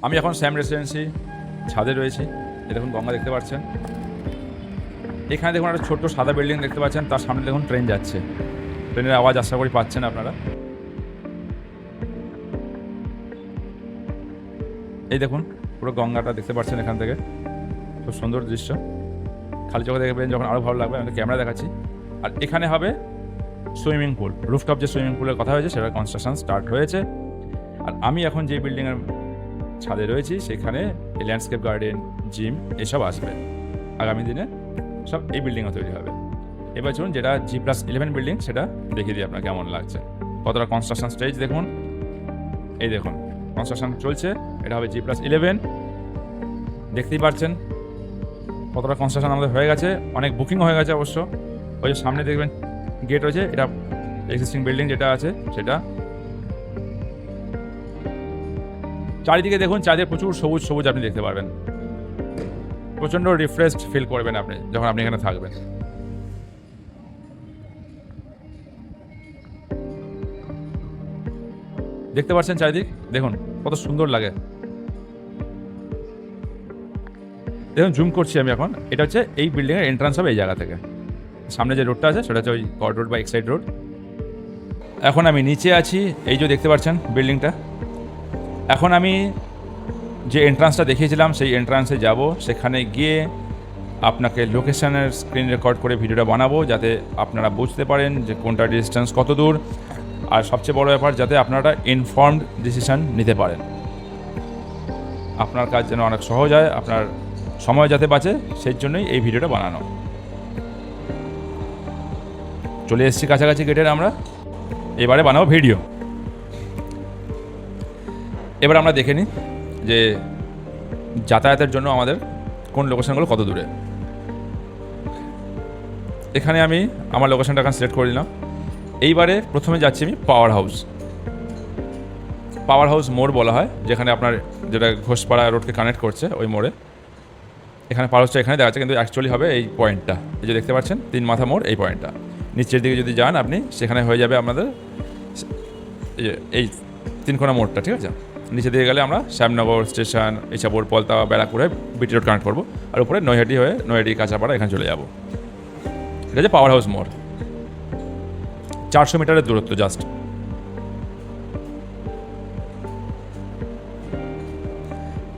আমি এখন শ্যাম রেসিডেন্সি ছাদে রয়েছি। এই দেখুন গঙ্গা দেখতে পাচ্ছেন। এখানে দেখুন একটা ছোট্ট সাদা বিল্ডিং দেখতে পাচ্ছেন, তার সামনে দেখুন ট্রেন যাচ্ছে। ট্রেনের আওয়াজ আশা করি পাচ্ছেন আপনারা। এই দেখুন পুরো গঙ্গাটা দেখতে পাচ্ছেন এখান থেকে, খুব সুন্দর দৃশ্য। খালি চোখে দেখবেন যখন আরও ভালো লাগবে। আমি ক্যামেরা দেখাচ্ছি। আর এখানে হবে সুইমিং পুল, রুফটপ যে সুইমিং পুলের কথা হয়েছে সেটার কনস্ট্রাকশন স্টার্ট হয়েছে। আর আমি এখন যে বিল্ডিংয়ের ছাদে রয়েছি সেখানে ল্যান্ডস্কেপ গার্ডেন, জিম এসব আসবে আগামী দিনে, সব এই বিল্ডিংয়ে তৈরি হবে। এবার চলুন যেটা G+11 বিল্ডিং সেটা দেখিয়ে দিই আপনার কেমন লাগছে। কতটা কনস্ট্রাকশন স্টেজ দেখুন, এই দেখুন কনস্ট্রাকশন চলছে। এটা হবে G+11, দেখতেই পাচ্ছেন কতটা কনস্ট্রাকশন আমাদের হয়ে গেছে। অনেক বুকিং হয়ে গেছে অবশ্য। ওই যে সামনে দেখবেন গেট রয়েছে, এটা এক্সিস্টিং বিল্ডিং যেটা আছে সেটা। চারিদিকে দেখুন, চারিদিকে প্রচুর সবুজ সবুজ আপনি দেখতে পারবেন। প্রচণ্ড রিফ্রেশড ফিল করবেন আপনি যখন আপনি এখানে থাকবেন। দেখতে পাচ্ছেন চারিদিক, দেখুন কত সুন্দর লাগে। দেখুন জুম করছি আমি এখন। এটা হচ্ছে এই বিল্ডিংয়ের এন্ট্রান্স হবে এই জায়গা থেকে। সামনে যে রোডটা আছে সেটা হচ্ছে ওই কর্ড রোড বা এক্সাইড রোড। এখন আমি নিচে আছি, এই যে দেখতে পাচ্ছেন বিল্ডিংটা। এখন আমি যে এন্ট্রান্সটা দেখিয়েছিলাম সেই এন্ট্রান্সে যাব। সেখানে গিয়ে আপনাকে লোকেশনের স্ক্রিন রেকর্ড করে ভিডিওটা বানাবো, যাতে আপনারা বুঝতে পারেন যে কোনটা ডিস্টেন্স কত দূর। আর সবচেয়ে বড় ব্যাপার, যাতে আপনারা ইনফর্মড ডিসিশন নিতে পারেন। আপনার কাজ যেন অনেক সহজ হয়, আপনার সময় যাতে বাঁচে, সেই জন্যই এই ভিডিওটা বানানো। চলে এসেছি কাছাকাছি গেটের আমরা। এবারে বানাবো ভিডিও। এবার আমরা দেখে নিই যে যাতায়াতের জন্য আমাদের কোন লোকেশনগুলো কত দূরে। এখানে আমি আমার লোকেশনটা এখন সিলেক্ট করে দিলাম। এইবারে প্রথমে যাচ্ছি আমি পাওয়ার হাউস। পাওয়ার হাউস মোড় বলা হয়, যেখানে আপনার যেটা ঘোষপাড়া রোডকে কানেক্ট করছে ওই মোড়ে। এখানে পাওয়ার হাউসটা এখানে দেখা যাচ্ছে, কিন্তু অ্যাকচুয়ালি হবে এই পয়েন্টটা, এই যে দেখতে পাচ্ছেন 3 মাথা মোড়, এই পয়েন্টটা। নিচের দিকে যদি যান আপনি, সেখানে হয়ে যাবে আপনাদের এই 3 কোণা মোড়টা, ঠিক আছে। নিচে দিকে গেলে আমরা শ্যামনগর স্টেশন, ইছাপুর, পলতা, ব্যারাকপুর হয়ে বিটি রোড কানেক্ট করবো। আর উপরে নৈহাটি হয়ে নৈহাটি কাঁচাপাড়া এখানে চলে যাব। এটা হচ্ছে পাওয়ার হাউস মোড়। 400 মিটারের দূরত্ব জাস্ট।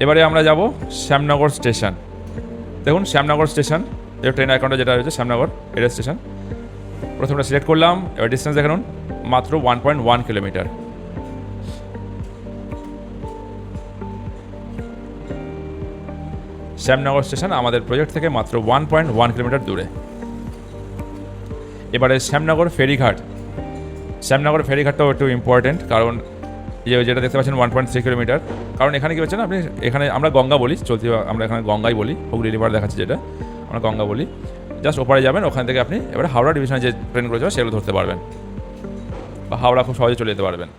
এবারে আমরা যাব শ্যামনগর স্টেশন। দেখুন শ্যামনগর স্টেশন, এই ট্রেন অ্যাকাউন্টে যেটা রয়েছে শ্যামনগর এটা স্টেশন। প্রথমে সিলেক্ট করলাম। এবার ডিস্টেন্স দেখুন মাত্র 1.1 কিলোমিটার। শ্যামনগর স্টেশন আমাদের প্রজেক্ট থেকে মাত্র 1.1 কিলোমিটার দূরে। এবারে শ্যামনগর ফেরিঘাট। শ্যামনগর ফেরিঘাটটাও একটু ইম্পর্টেন্ট, কারণ যেটা দেখতে পাচ্ছেন 1.3 কিলোমিটার। কারণ এখানে কী হচ্ছে না, আপনি এখানে আমরা গঙ্গা বলি, চলতি আমরা এখানে গঙ্গাই বলি, হুগলি রিভার দেখাচ্ছি যেটা আমরা গঙ্গা বলি। জাস্ট ওপারে যাবেন, ওখান থেকে আপনি এবারে হাওড়া ডিভিশনে যে ট্রেনগুলো যাবে সেগুলো ধরতে পারবেন, বা হাওড়া খুব সহজে চলে যেতে পারবেন।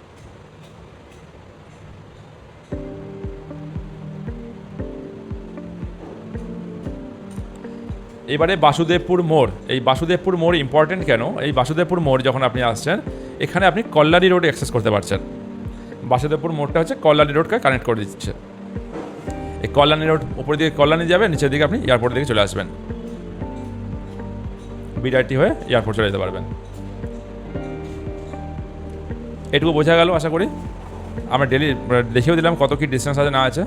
এবারে বাসুদেবপুর মোড়। এই বাসুদেবপুর মোড় ইম্পর্টেন্ট কেন? এই বাসুদেবপুর মোড় যখন আপনি আসছেন, এখানে আপনি কল্যাণী রোড অ্যাক্সেস করতে পারছেন। বাসুদেবপুর মোড়টা হচ্ছে কল্যাণী রোডকে কানেক্ট করে দিচ্ছে। এই কল্যাণী রোড উপরের দিকে কল্যাণী যাবে, নিচের দিকে আপনি এয়ারপোর্টের দিকে চলে আসবেন। বিআরটি হয়ে এয়ারপোর্ট চলে যেতে পারবেন। এটুকু বোঝা গেল আশা করি। আমরা ডেলি দেখিয়েও দিলাম কত কি ডিস্টেন্স আছে না আছে।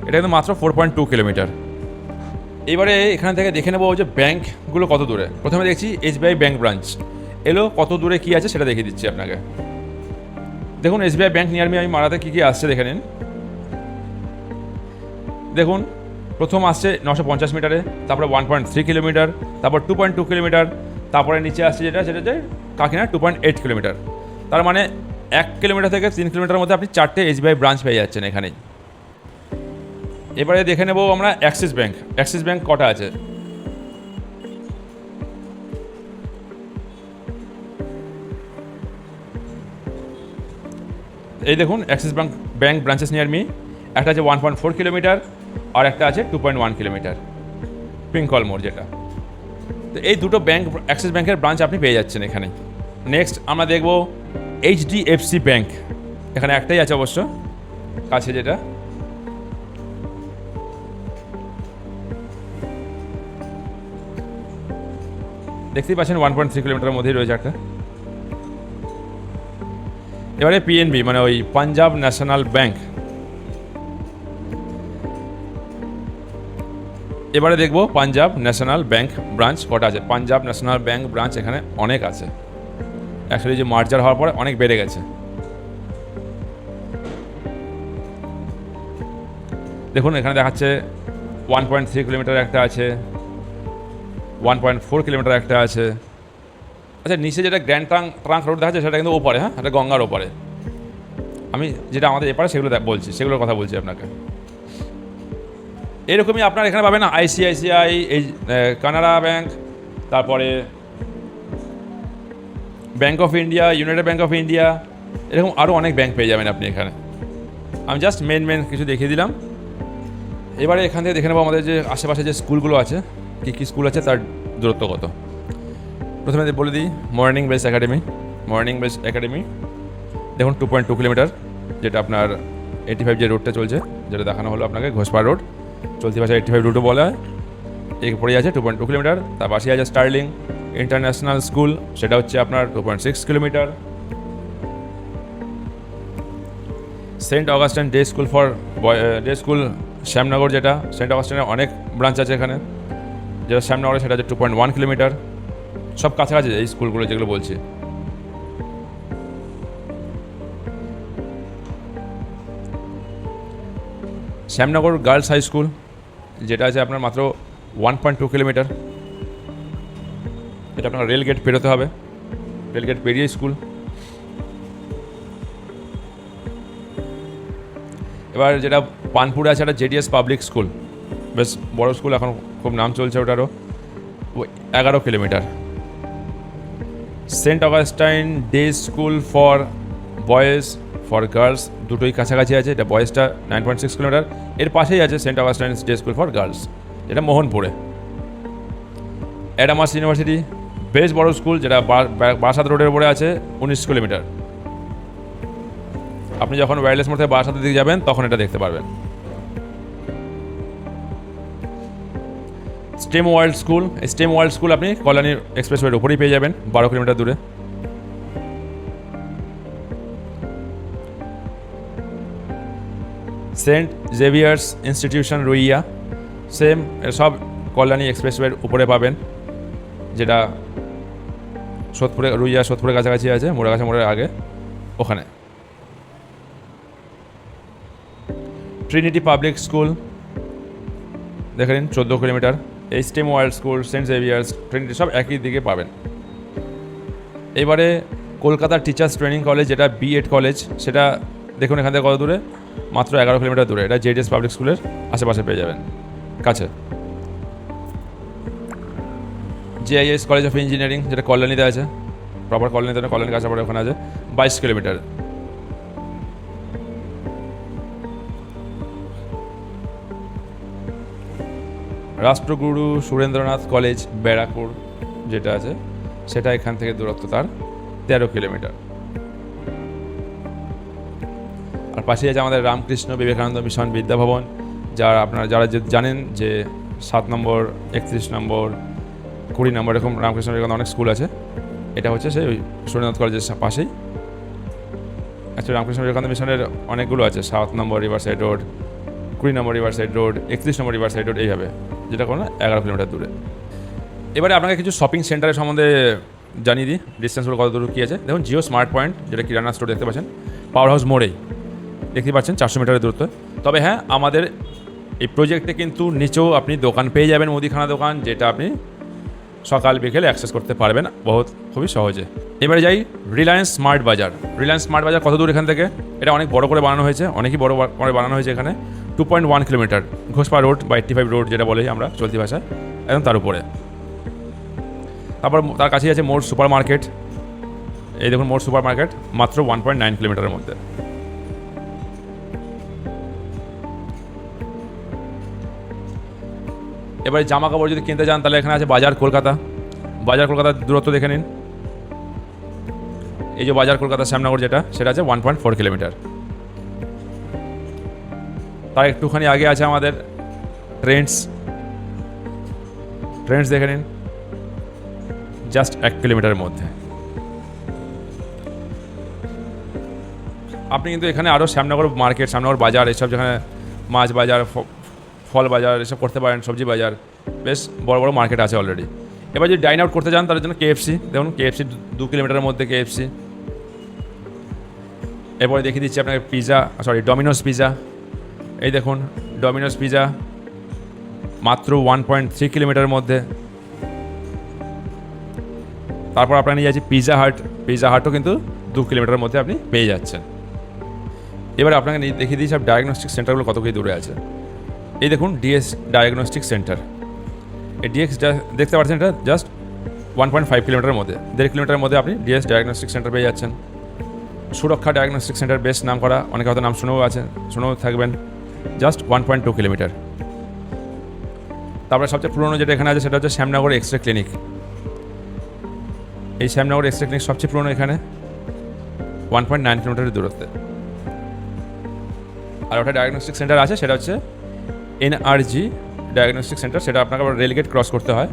এটা কিন্তু মাত্র 4.2 কিলোমিটার। এবারে এখান থেকে দেখে নেবো যে ব্যাঙ্কগুলো কত দূরে। প্রথমে দেখছি SBI ব্যাঙ্ক ব্রাঞ্চ এলো, কত দূরে কী আছে সেটা দেখিয়ে দিচ্ছি আপনাকে। দেখুন SBI ব্যাঙ্ক নিয়ার মি আমি মারাতে কী কী আসছে দেখে নিন। দেখুন প্রথম আসছে 950 মিটারে, তারপরে 1.3 কিলোমিটার, তারপর 2.2 কিলোমিটার, তারপরে নিচে আসছে যেটা সেটা হচ্ছে কাকিনাড়া 2.8 কিলোমিটার। তার মানে 1 কিলোমিটার থেকে 3 কিলোমিটারের মধ্যে আপনি 4টে SBI ব্রাঞ্চ পেয়ে যাচ্ছেন এখানেই। এবারে দেখে নেব আমরা অ্যাক্সিস ব্যাঙ্ক। অ্যাক্সিস ব্যাঙ্ক কটা আছে। এই দেখুন Axis bank branches near me. একটা আছে 1.4 কিলোমিটার, আর একটা আছে 2.1 কিলোমিটার, পিঙ্কল মোড় যেটা। তো এই দুটো ব্যাংক, অ্যাক্সিস ব্যাংকের ব্রাঞ্চ আপনি পেয়ে যাচ্ছেন এখানে। নেক্সট আমরা দেখব HDFC ব্যাংক। এখানে একটাই আছে অবশ্য কাছে, যেটা দেখতেই পাচ্ছেন 1.3 কিলোমিটারের মধ্যেই রয়েছে একটা। এবারে PNB মানে ওই পাঞ্জাব ন্যাশনাল ব্যাংক। এবারে দেখব পাঞ্জাব ন্যাশনাল ব্যাংক ব্রাঞ্চ কটা আছে। পাঞ্জাব ন্যাশনাল ব্যাংক ব্রাঞ্চ এখানে অনেক আছে, অ্যাকচুয়ালি যে মার্জার হওয়ার পরে অনেক বেড়ে গেছে। দেখুন এখানে দেখাচ্ছে 1.3 কিলোমিটার একটা আছে, 1.4 কিলোমিটার একটা আছে। আচ্ছা, নিচে যেটা গ্র্যান্ড ট্রাঙ্ক রোড দেখাচ্ছে সেটা কিন্তু ওপারে, হ্যাঁ, এটা গঙ্গার ওপারে। আমি যেটা আমাদের এপারে সেগুলো বলছি, সেগুলোর কথা বলছি আপনাকে। এরকমই আপনার এখানে পাবেন ICICI, এই কানাড়া ব্যাংক, তারপরে bank of India, United bank of India, এরকম আরও অনেক ব্যাংক পেয়ে যাবেন আপনি এখানে। আমি জাস্ট মেন কিছু দেখিয়ে দিলাম। এবারে এখান থেকে দেখে নেবো আমাদের যে আশেপাশে যে স্কুলগুলো আছে, কী কী স্কুল আছে, তার দূরত্ব কত। প্রথমে বলে দিই মর্নিং বেস একাডেমি। দেখুন 2.2 কিলোমিটার, যেটা আপনার 85 যে রোডটা চলছে, যেটা দেখানো হলো আপনাকে, ঘোষপাড় রোড, চলতি ভাষায় 85 রুটও বলা হয়। এরপরেই আছে 2.2 কিলোমিটার। তার পাশে আছে স্টার্লিং ইন্টারন্যাশনাল স্কুল, সেটা হচ্ছে আপনার 2.6 kilometre. Saint Augustine day school Shyamnagar, যেটা সেন্ট অগাস্টিনের অনেক ব্রাঞ্চ আছে এখানে, যেটা শ্যামনগরে, সেটা হচ্ছে 2.1 কিলোমিটার। সব কাছাকাছি এই স্কুলগুলো যেগুলো বলছি। শ্যামনগর গার্লস হাই স্কুল, যেটা আছে আপনার মাত্র 1.2 কিলোমিটার। এটা আপনার রেলগেট পেরোতে হবে, রেলগেট পেরিয়ে স্কুল। এবার যেটা পানপুরে আছে, একটা JDS পাবলিক স্কুল, বেশ বড় স্কুল, এখন খুব নাম চলছে ওটারও, 11 kilometre. Saint Augustine day school for boys for girls, দুটোই কাছাকাছি আছে। এটা বয়েজটা 9.6 কিলোমিটার। এর পাশেই আছে Saint Augustine day school for girls, যেটা মোহনপুরে। অ্যাডামাস ইউনিভার্সিটি, বেশ বড় স্কুল, যেটা বারাসাত রোডের উপরে আছে, 19 কিলোমিটার। আপনি যখন ওয়্যারলেস মোড় থেকে বারাসাতের দিকে যাবেন তখন এটা দেখতে পারবেন। স্টেম ওয়ার্ল্ড স্কুল আপনি কল্যাণী এক্সপ্রেসওয়ের উপরেই পেয়ে যাবেন, 12 কিলোমিটার দূরে। Saint Xavier's institution Ruiya, same, সব কল্যাণী এক্সপ্রেসওয়ের উপরে পাবেন, যেটা সোদপুরের কাছাকাছি আছে, মোড়াগাছা মোড়ের আগে ওখানে। ট্রিনিটি পাবলিক স্কুল দেখে নিন, 14 কিলোমিটার। এই STEM world school, Saint Xavier's, Trinity সব একই দিকে পাবেন। এবারে কলকাতার টিচার্স ট্রেনিং কলেজ, যেটা B.Ed কলেজ, সেটা দেখুন এখান থেকে কত দূরে, মাত্র 11 কিলোমিটার দূরে। এটা JDS পাবলিক স্কুলের আশেপাশে পেয়ে যাবেন, কাছে। JIS কলেজ অফ ইঞ্জিনিয়ারিং, যেটা কল্যাণীতে আছে, প্রপার কল্যাণীতে, কল্যাণী কাছে পড়ে, ওখানে আছে, 22 কিলোমিটার। রাষ্ট্রগুরু সুরেন্দ্রনাথ কলেজ ব্যারাকপুর, যেটা আছে, সেটা এখান থেকে দূরত্ব তার 13 কিলোমিটার। আর পাশেই আছে আমাদের রামকৃষ্ণ বিবেকানন্দ মিশন বিদ্যাভবন, যারা জানেন যে 7 নম্বর, 31 নম্বর, 20 নম্বর, এরকম রামকৃষ্ণ বিবেকানন্দ অনেক স্কুল আছে। এটা হচ্ছে সেই সুরেন্দ্রনাথ কলেজের পাশেই। আচ্ছা, রামকৃষ্ণ বিবেকানন্দ মিশনের অনেকগুলো আছে, 7 নম্বর রিভার সাইড রোড, 20 নম্বর রিভার সাইড রোড, 31 নম্বর রিভার সাইড রোড, এইভাবে, যেটা কোনো 11 কিলোমিটার দূরে। এবারে আপনাকে কিছু শপিং সেন্টারের সম্বন্ধে জানিয়ে দিই, ডিস্টেন্সগুলো কত দূর কী আছে। দেখুন জিও স্মার্ট পয়েন্ট, যেটা কিরানা স্টোর দেখতে পাচ্ছেন, পাওয়ার হাউস মোড়েই দেখতে পাচ্ছেন, 400 মিটারের দূরত্ব। তবে হ্যাঁ, আমাদের এই প্রজেক্টে কিন্তু নিচেও আপনি দোকান পেয়ে যাবেন, মুদিখানা দোকান, যেটা আপনি সকাল বিকেলে অ্যাক্সেস করতে পারবেন খুবই সহজে। এবারে যাই রিলায়েন্স স্মার্ট বাজার কত দূর এখান থেকে? এটা অনেক বড় করে বানানো হয়েছে, অনেকই বড় করে বানানো হয়েছে এখানে। 2.1 কিলোমিটার, ঘোষপাড় রোড বা 85 রোড যেটা বলি আমরা চলতি ভাষায়, একদম তার উপরে। তারপর তার কাছেই আছে মোর সুপার মার্কেট। এই দেখুন মোর সুপার মার্কেট, মাত্র 1.9 কিলোমিটারের মধ্যে। এবারে জামা কাপড় যদি কিনতে চান, তাহলে এখানে আছে বাজার কলকাতা, বাজার কলকাতার দূরত্ব দেখে নিন। এই যে বাজার কলকাতা শ্যামনগর যেটা, সেটা আছে 1.4 কিলোমিটার। তার একটুখানি আগে আছে আমাদের ট্রেন্ডস দেখে নিন, জাস্ট 1 কিলোমিটারের মধ্যে। আপনি কিন্তু এখানে আরও শ্যামনগর মার্কেট, শ্যামনগর বাজার, এসব যেখানে মাছ বাজার, ফল বাজার এসব করতে পারেন, সবজি বাজার, বেশ বড় বড় মার্কেট আছে অলরেডি। এবার যদি ডাইন আউট করতে যান তার জন্য কেএফসি, দেখুন কেএফসি 2 কিলোমিটারের মধ্যে কেএফসি। এরপরে দেখিয়ে দিচ্ছি আপনাকে ডমিনোস পিজা। এই দেখুন ডমিনোস পিজা মাত্র 1.3 কিলোমিটারের মধ্যে। তারপর আপনার নিয়ে যাচ্ছি পিজা হাটও কিন্তু 2 কিলোমিটারের মধ্যে আপনি পেয়ে যাচ্ছেন। এবার আপনাকে দেখিয়ে দিই সব ডায়াগনস্টিক সেন্টারগুলো কত কি দূরে আছে। এই দেখুন ডিএস ডায়াগনস্টিক সেন্টার। এই ডিএক্স দেখতে পাচ্ছেন, এটা জাস্ট 1.5 কিলোমিটারের মধ্যে, 1.5 কিলোমিটারের মধ্যে আপনি ডিএস ডায়াগনস্টিক সেন্টার পেয়ে যাচ্ছেন। সুরক্ষা ডায়াগনস্টিক সেন্টার বেশ নাম করা, অনেকে হয়তো নাম শুনেও থাকবেন, জাস্ট 1.2 কিলোমিটার। তারপরে সবচেয়ে পুরনো যেটা এখানে আছে সেটা হচ্ছে শ্যামনগর এক্স রে ক্লিনিক। এই শ্যামনগর এক্স রে ক্লিনিক সবচেয়ে পুরনো এখানে, 1.9 কিলোমিটারের দূরত্বে। আর ওটা ডায়াগনস্টিক সেন্টার আছে, সেটা হচ্ছে এনআরজি ডায়াগনস্টিক সেন্টার। সেটা আপনাকে আবার রেলগেট ক্রস করতে হয়,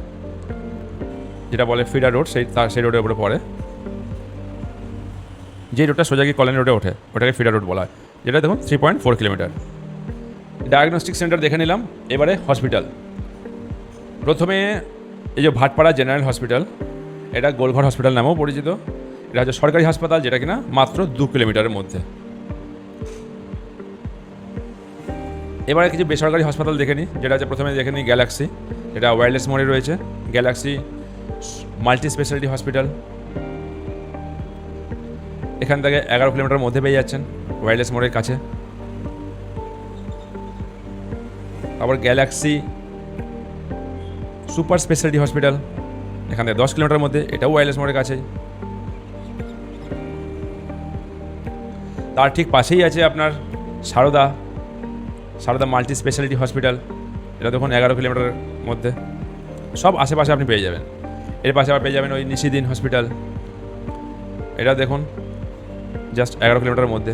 যেটা বলে ফিডার রোড, সেই রোডের উপরে পড়ে। যে রোডটা সোজা গিয়ে কলোনি রোডে ওঠে ওটাকে ফিডার রোড বলা হয়, যেটা দেখুন 3.4 কিলোমিটার। ডায়াগনস্টিক সেন্টার দেখে নিলাম। এবারে হসপিটাল। প্রথমে এই যে ভাটপাড়া জেনারেল হসপিটাল, এটা গোলঘর হসপিটাল নামেও পরিচিত। এটা হচ্ছে সরকারি হাসপাতাল, যেটা কিনা মাত্র 2 কিলোমিটারের মধ্যে। এবারে কিছু বেসরকারি হাসপাতাল দেখে নিই, যেটা হচ্ছে প্রথমে দেখে নিই গ্যালাক্সি, যেটা ওয়্যারলেস মোড়ে রয়েছে। গ্যালাক্সি মাল্টি স্পেশালিটি হসপিটাল, এখান থেকে 11 কিলোমিটার মধ্যে পেয়ে যাচ্ছেন, ওয়্যারলেস মোড়ের কাছে। তারপর গ্যালাক্সি সুপার স্পেশালিটি হসপিটাল, এখান থেকে 10 কিলোমিটার মধ্যে, এটাও ওয়্যারলেস মোড়ের কাছেই। তার ঠিক পাশেই আছে আপনার সারদা মাল্টি স্পেশালিটি হসপিটাল, এটা দেখুন 11 কিলোমিটারের মধ্যে। সব আশেপাশে আপনি পেয়ে যাবেন। এর পাশে আবার পেয়ে যাবেন ওই নিশিদিন হসপিটাল, এটা দেখুন জাস্ট 11 কিলোমিটারের মধ্যে।